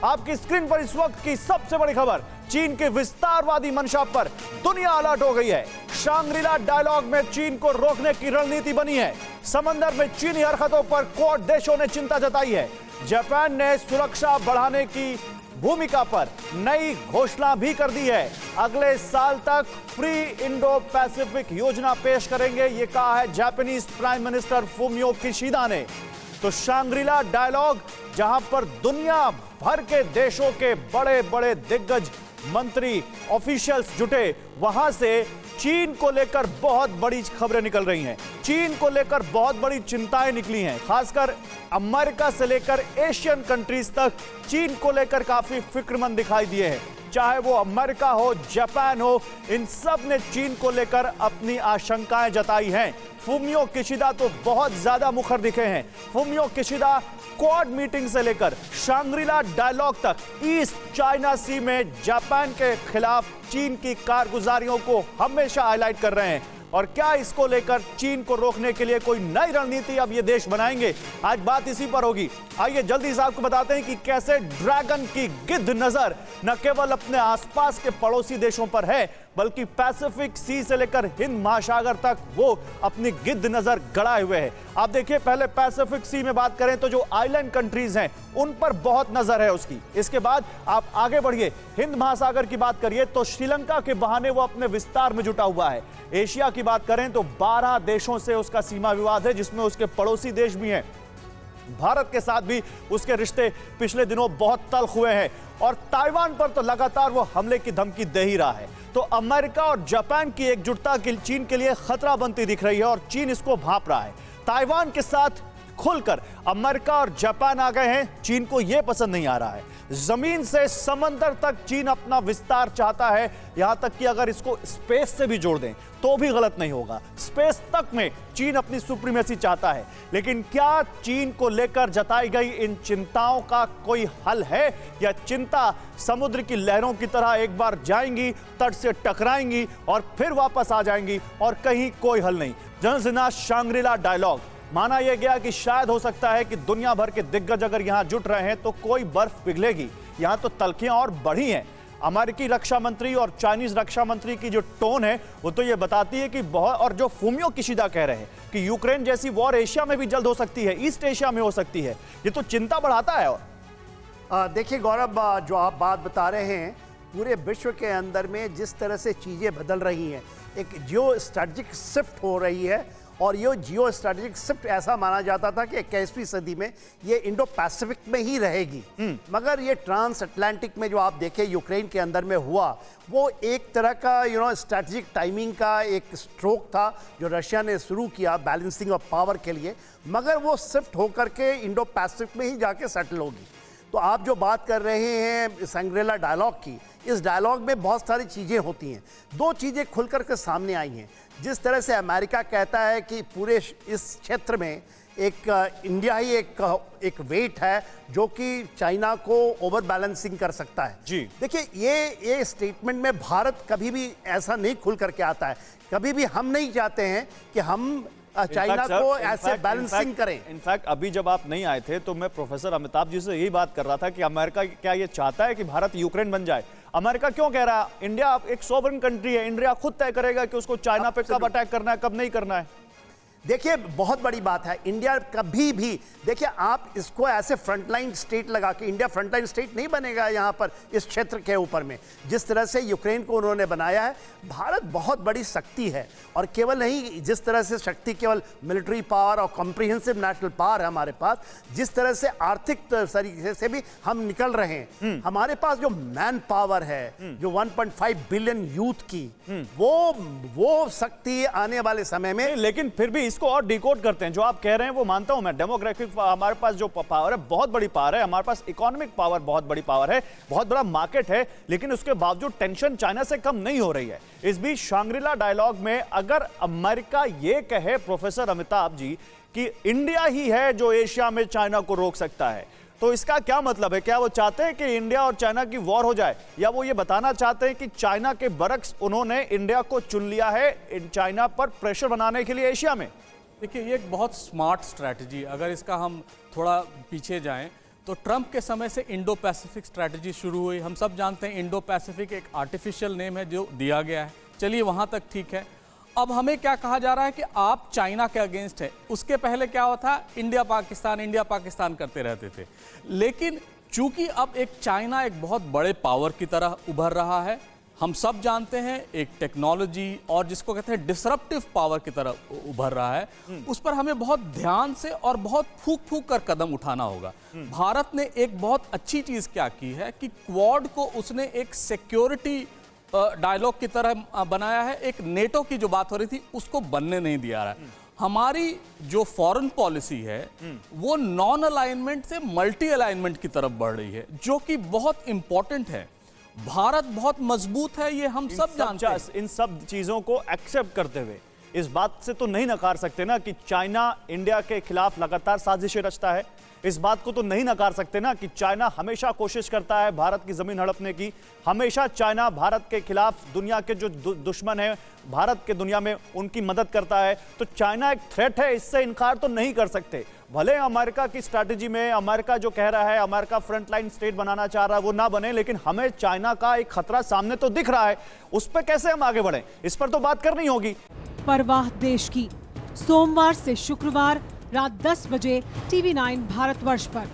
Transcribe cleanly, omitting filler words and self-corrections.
आपकी स्क्रीन पर इस वक्त की सबसे बड़ी खबर, चीन के विस्तारवादी मंशा पर दुनिया अलर्ट हो गई है। शांग्रीला डायलॉग में चीन को रोकने की रणनीति बनी है। समंदर में चीनी हरकतों पर क्वाड देशों ने चिंता जताई है। जापान ने सुरक्षा बढ़ाने की भूमिका पर नई घोषणा भी कर दी है। अगले साल तक फ्री इंडो पैसिफिक योजना पेश करेंगे, यह कहा है Japanese prime minister Fumio Kishida ने। तो शांग्रीला डायलॉग, जहां पर दुनिया भर के देशों के बड़े बड़े दिग्गज मंत्री ऑफिशियल्स जुटे, वहां से चीन को लेकर बहुत बड़ी खबरें निकल रही हैं। चीन को लेकर बहुत बड़ी चिंताएं निकली हैं। खासकर अमेरिका से लेकर एशियन कंट्रीज तक चीन को लेकर काफी फिक्रमंद दिखाई दिए हैं। चाहे वो अमेरिका हो, जापान हो, इन सब ने चीन को लेकर अपनी आशंकाएं जताई हैं। फूमियो किशिदा तो बहुत ज्यादा मुखर दिखे हैं। फूमियो किशिदा क्वाड मीटिंग से लेकर शांग्रीला डायलॉग तक ईस्ट चाइना सी में जापान के खिलाफ चीन की कारगुजारियों को हमेशा हाईलाइट कर रहे हैं। और क्या इसको लेकर चीन को रोकने के लिए कोई नई रणनीति अब ये देश बनाएंगे? आज बात इसी पर होगी। आइए जल्दी से आपको बताते हैं कि कैसे ड्रैगन की गिद्ध नजर न केवल अपने आसपास के पड़ोसी देशों पर है, बल्कि पैसिफिक सी से लेकर हिंद महासागर तक वो अपनी गिद्ध नजर गड़ाए हुए है। आप देखिए, पहले पैसिफिक सी में बात करें तो जो आइलैंड कंट्रीज हैं उन पर बहुत नजर है उसकी। इसके बाद आप आगे बढ़िए, हिंद महासागर की बात करिए तो श्रीलंका के बहाने वो अपने विस्तार में जुटा हुआ है। एशिया की बात करें तो 12 देशों से उसका सीमा विवाद है, जिसमें उसके पड़ोसी देश भी हैं। भारत के साथ भी उसके रिश्ते पिछले दिनों बहुत तल्ख हुए हैं और ताइवान पर तो लगातार वो हमले की धमकी दे ही रहा है। तो अमेरिका और जापान की एकजुटता चीन के लिए खतरा बनती दिख रही है और चीन इसको भांप रहा है। ताइवान के साथ खुलकर अमेरिका और जापान आ गए हैं, चीन को यह पसंद नहीं आ रहा है। जमीन से समंदर तक चीन अपना विस्तार चाहता है, यहां तक कि अगर इसको स्पेस से भी जोड़ दें तो भी गलत नहीं होगा। स्पेस तक में चीन अपनी सुप्रीमेसी चाहता है। लेकिन क्या चीन को लेकर जताई गई इन चिंताओं का कोई हल है, या चिंता समुद्र की लहरों की तरह एक बार जाएंगी, तट से टकराएंगी और फिर वापस आ जाएंगी और कहीं कोई हल नहीं? जनसेना शांग्रीला डायलॉग माना यह गया कि शायद हो सकता है कि दुनिया भर के दिग्गज अगर यहां जुट रहे हैं तो कोई बर्फ पिघलेगी। यहां तो तलखियां और बढ़ी हैं। अमेरिकी रक्षा मंत्री और चाइनीज रक्षा मंत्री की जो टोन है वो तो ये बताती है कि बहुत, और जो फूमियो किशिदा कह रहे हैं कि यूक्रेन जैसी वॉर एशिया में भी जल्द हो सकती है, ईस्ट एशिया में हो सकती है, ये तो चिंता बढ़ाता है। और देखिए गौरव, जो आप बात बता रहे हैं, पूरे विश्व के अंदर में जिस तरह से चीज़ें बदल रही हैं, एक जियो स्ट्रेटजिक शिफ्ट हो रही है। और ये जियो स्ट्रेटेजिक शिफ्ट ऐसा माना जाता था कि 21वीं सदी में ये इंडो पैसिफिक में ही रहेगी, मगर ये ट्रांस अटलांटिक में जो आप देखें यूक्रेन के अंदर में हुआ, वो एक तरह का स्ट्रेटेजिक टाइमिंग का एक स्ट्रोक था जो रशिया ने शुरू किया बैलेंसिंग ऑफ पावर के लिए, मगर वो शिफ्ट होकर के इंडो पैसिफिक में ही जाके सेटल होगी। तो आप जो बात कर रहे हैं शांग्रीला डायलॉग की, इस डायलॉग में बहुत सारी चीज़ें होती हैं। दो चीज़ें खुलकर के सामने आई हैं। जिस तरह से अमेरिका कहता है कि पूरे इस क्षेत्र में एक इंडिया ही एक वेट है जो कि चाइना को ओवर बैलेंसिंग कर सकता है। जी देखिए, ये स्टेटमेंट में भारत कभी भी ऐसा नहीं खुल करके आता है। कभी भी हम नहीं चाहते हैं कि हम चाइना को ऐसे बैलेंसिंग करें। इनफैक्ट अभी जब आप नहीं आए थे तो मैं प्रोफेसर अमिताभ जी से यही बात कर रहा था कि अमेरिका क्या ये चाहता है कि भारत यूक्रेन बन जाए? अमेरिका क्यों कह रहा है? इंडिया एक सॉवरेन कंट्री है, इंडिया खुद तय करेगा कि उसको चाइना पे कब अटैक करना है, कब नहीं करना है। देखिए, बहुत बड़ी बात है। इंडिया कभी भी, देखिए, आप इसको ऐसे फ्रंटलाइन स्टेट लगा के, इंडिया फ्रंटलाइन स्टेट नहीं बनेगा यहाँ पर इस क्षेत्र के ऊपर में। जिस तरह से यूक्रेन को उन्होंने बनाया है, भारत बहुत बड़ी शक्ति है। और केवल नहीं, जिस तरह से शक्ति केवल मिलिट्री पावर और कॉम्प्रिहेंसिव नेशनल पावर है हमारे पास, जिस तरह से आर्थिक तरीके से भी हम निकल रहे हैं, हमारे पास जो मैन पावर है, जो 1.5 बिलियन यूथ की, वो शक्ति आने वाले समय में। लेकिन फिर भी इसको और डिकोड करते हैं। जो आप कह रहे हैं वो मानता हूं मैं, डेमोग्राफिक हमारे पास जो पावर है बहुत बड़ी पावर है, हमारे पास इकोनॉमिक पावर बहुत बड़ी पावर है, बहुत बड़ा मार्केट है, लेकिन उसके बावजूद टेंशन चाइना से कम नहीं हो रही है। इस बीच शांग्रीला डायलॉग में अगर अमेरिका ये कहे, प्रोफेसर अमिताभ जी, कि इंडिया ही है जो एशिया में चाइना को रोक सकता है, तो इसका क्या मतलब है? क्या वो चाहते हैं कि इंडिया और चाइना की वॉर हो जाए, या वो ये बताना चाहते हैं कि चाइना के बरक्स उन्होंने इंडिया को चुन लिया है चाइना पर प्रेशर बनाने के लिए एशिया में? देखिए, ये एक बहुत स्मार्ट स्ट्रैटेजी, अगर इसका हम थोड़ा पीछे जाएं तो ट्रंप के समय से इंडो पैसिफिक स्ट्रैटेजी शुरू हुई। हम सब जानते हैं इंडो पैसिफिक एक आर्टिफिशियल नेम है जो दिया गया है, चलिए वहाँ तक ठीक है। अब हमें क्या कहा जा रहा है कि आप चाइना के अगेंस्ट है। उसके पहले क्या हुआ था, इंडिया पाकिस्तान करते रहते थे। लेकिन चूंकि अब एक चाइना एक बहुत बड़े पावर की तरह उभर रहा है, हम सब जानते हैं एक टेक्नोलॉजी और जिसको कहते हैं डिसरप्टिव पावर की तरह उभर रहा है, उस पर हमें बहुत ध्यान से और बहुत फूंक फूंक कर कदम उठाना होगा। भारत ने एक बहुत अच्छी चीज क्या की है कि क्वाड को उसने एक सिक्योरिटी डायलॉग की तरह बनाया है। एक नेटो की जो बात हो रही थी उसको बनने नहीं दिया रहा है। हमारी जो फॉरेन पॉलिसी है वो नॉन अलाइनमेंट से मल्टी अलाइनमेंट की तरफ बढ़ रही है, जो कि बहुत इंपॉर्टेंट है। भारत बहुत मजबूत है, ये हम सब जानते हैं। इन सब चीजों को एक्सेप्ट करते हुए इस बात से तो नहीं नकार सकते ना कि चाइना इंडिया के खिलाफ लगातार साजिशें रचता है। इस बात को तो नहीं नकार सकते ना कि चाइना हमेशा कोशिश करता है भारत की जमीन हड़पने की। हमेशा चाइना भारत के खिलाफ दुनिया के जो दुश्मन है भारत के दुनिया में उनकी मदद करता है। तो चाइना एक थ्रेट है, इससे इनकार तो नहीं कर सकते। भले अमेरिका की स्ट्रैटेजी में अमेरिका जो कह रहा है, अमेरिका फ्रंटलाइन स्टेट बनाना चाह रहा है, वो ना बने, लेकिन हमें चाइना का एक खतरा सामने तो दिख रहा है। उस पर कैसे हम आगे बढ़ें, इस पर तो बात करनी होगी। परवाह देश की, सोमवार से शुक्रवार रात 10 बजे TV9 भारतवर्ष पर।